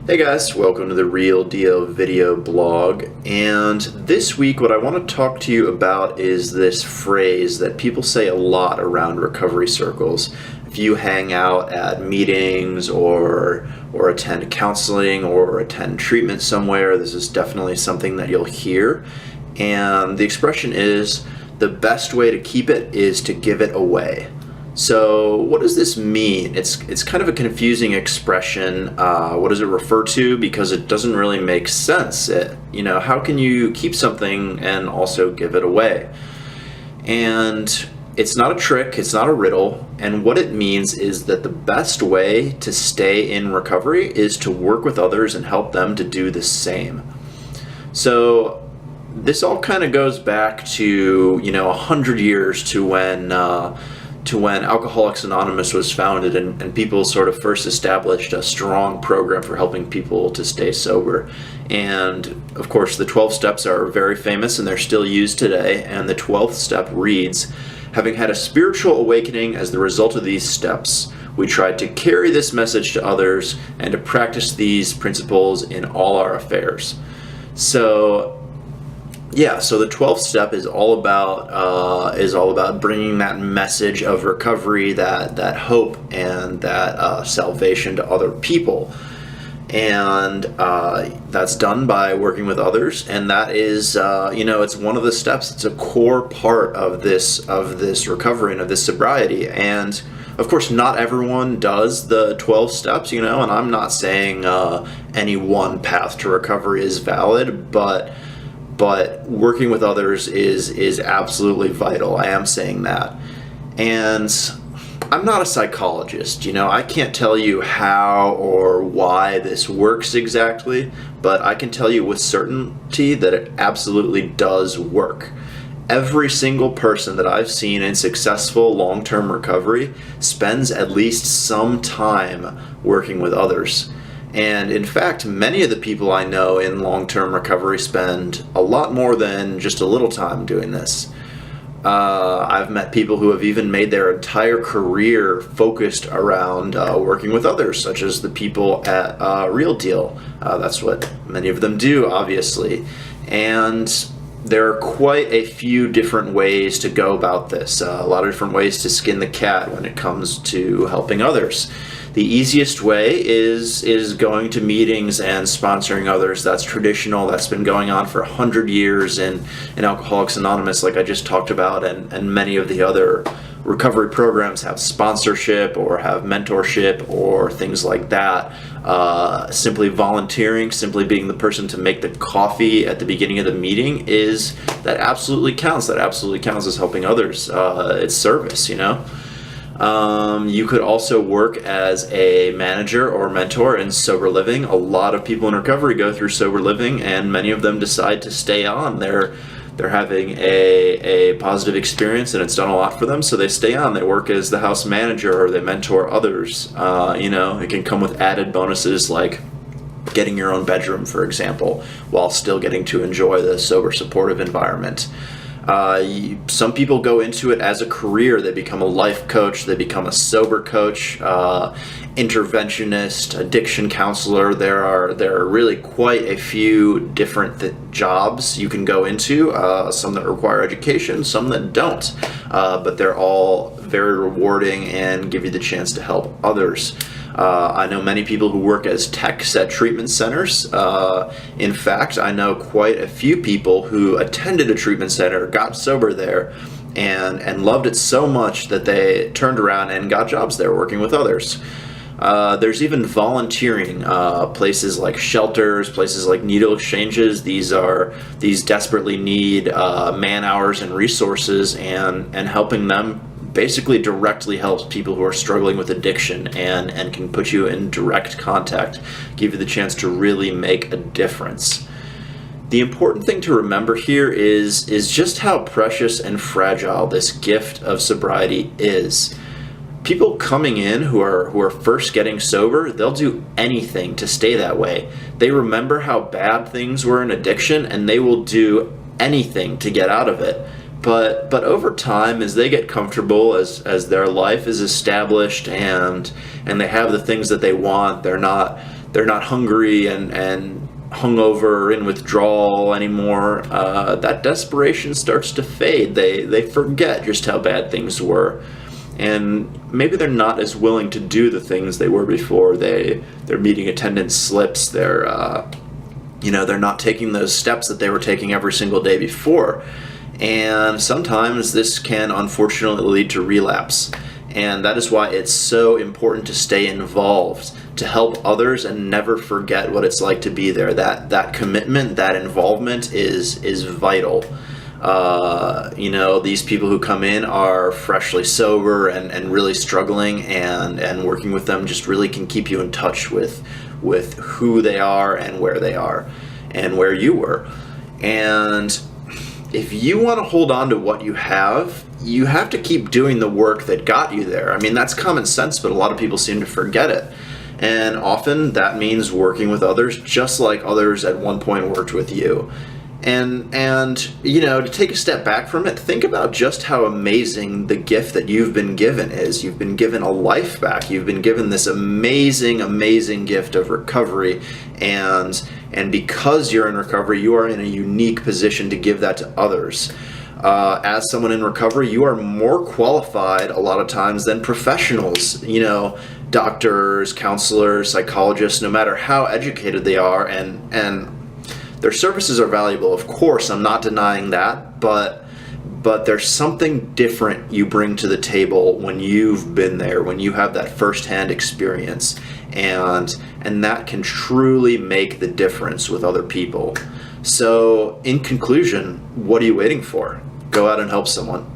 Hey guys, welcome to the Real Deal video blog. And this week what I want to talk to you about is this phrase that people say a lot around recovery circles. If you hang out at meetings or attend counseling or attend treatment somewhere, this is definitely something that you'll hear. And the expression is, the best way to keep it is to give it away. So what does this mean? It's kind of a confusing expression. What does it refer to? Because it doesn't really make sense. How can you keep something and also give it away? And it's not a trick, it's not a riddle, and what it means is that the best way to stay in recovery is to work with others and help them to do the same. So this all kind of goes back to 100 years to when Alcoholics Anonymous was founded and people sort of first established a strong program for helping people to stay sober. And of course the 12 steps are very famous and they're still used today, and the 12th step reads, "Having had a spiritual awakening as the result of these steps, we tried to carry this message to others and to practice these principles in all our affairs." So the 12th step is all about bringing that message of recovery, that hope, and that salvation to other people, and that's done by working with others. And that is, it's one of the steps. It's a core part of this recovery and of this sobriety. And of course, not everyone does the 12 steps, and I'm not saying any one path to recovery is valid, but working with others is absolutely vital. I am saying that. And I'm not a psychologist, I can't tell you how or why this works exactly, but I can tell you with certainty that it absolutely does work. Every single person that I've seen in successful long-term recovery spends at least some time working with others. And in fact, many of the people I know in long-term recovery spend a lot more than just a little time doing this. I've met people who have even made their entire career focused around working with others, such as the people at Real Deal. That's what many of them do, obviously. And there are quite a few different ways to go about this, a lot of different ways to skin the cat when it comes to helping others. The easiest way is going to meetings and sponsoring others. That's traditional. That's been going on for 100 years in Alcoholics Anonymous, like I just talked about, and many of the other recovery programs have sponsorship or have mentorship or things like that. Simply volunteering, simply being the person to make the coffee at the beginning of the meeting, that absolutely counts. That absolutely counts as helping others. It's service, You could also work as a manager or mentor in sober living. A lot of people in recovery go through sober living, and many of them decide to stay on. They're having a positive experience, and it's done a lot for them, so they stay on. They work as the house manager, or they mentor others. It can come with added bonuses like getting your own bedroom, for example, while still getting to enjoy the sober supportive environment. Some people go into it as a career. They become a life coach, they become a sober coach, interventionist, addiction counselor. There are really quite a few different jobs you can go into, some that require education, some that don't, but they're all very rewarding and give you the chance to help others. I know many people who work as techs at treatment centers. In fact, I know quite a few people who attended a treatment center, got sober there, and loved it so much that they turned around and got jobs there working with others. There's even volunteering, places like shelters, places like needle exchanges. These desperately need man hours and resources, and helping them basically directly helps people who are struggling with addiction and can put you in direct contact, give you the chance to really make a difference. The important thing to remember here is just how precious and fragile this gift of sobriety is. People coming in who are first getting sober, they'll do anything to stay that way. They remember how bad things were in addiction, and they will do anything to get out of it. But over time, as they get comfortable, as their life is established and they have the things that they want, they're not they're not hungry and hungover or in withdrawal anymore. That desperation starts to fade. They forget just how bad things were, and maybe they're not as willing to do the things they were before. Their meeting attendance slips. They're not taking those steps that they were taking every single day before. And sometimes this can unfortunately lead to relapse. And that is why it's so important to stay involved, to help others and never forget what it's like to be there. That commitment, that involvement is vital. These people who come in are freshly sober and really struggling, and working with them just really can keep you in touch with who they are and where they are and where you were. And if you want to hold on to what you have to keep doing the work that got you there. I mean, that's common sense, but a lot of people seem to forget it. And often that means working with others just like others at one point worked with you. And to take a step back from it, think about just how amazing the gift that you've been given is. You've been given a life back. You've been given this amazing, amazing gift of recovery. And because you're in recovery, you are in a unique position to give that to others. As someone in recovery, you are more qualified a lot of times than professionals, doctors, counselors, psychologists, no matter how educated they are, and their services are valuable, of course, I'm not denying that, but there's something different you bring to the table when you've been there, when you have that firsthand experience, and that can truly make the difference with other people. So, in conclusion, what are you waiting for? Go out and help someone.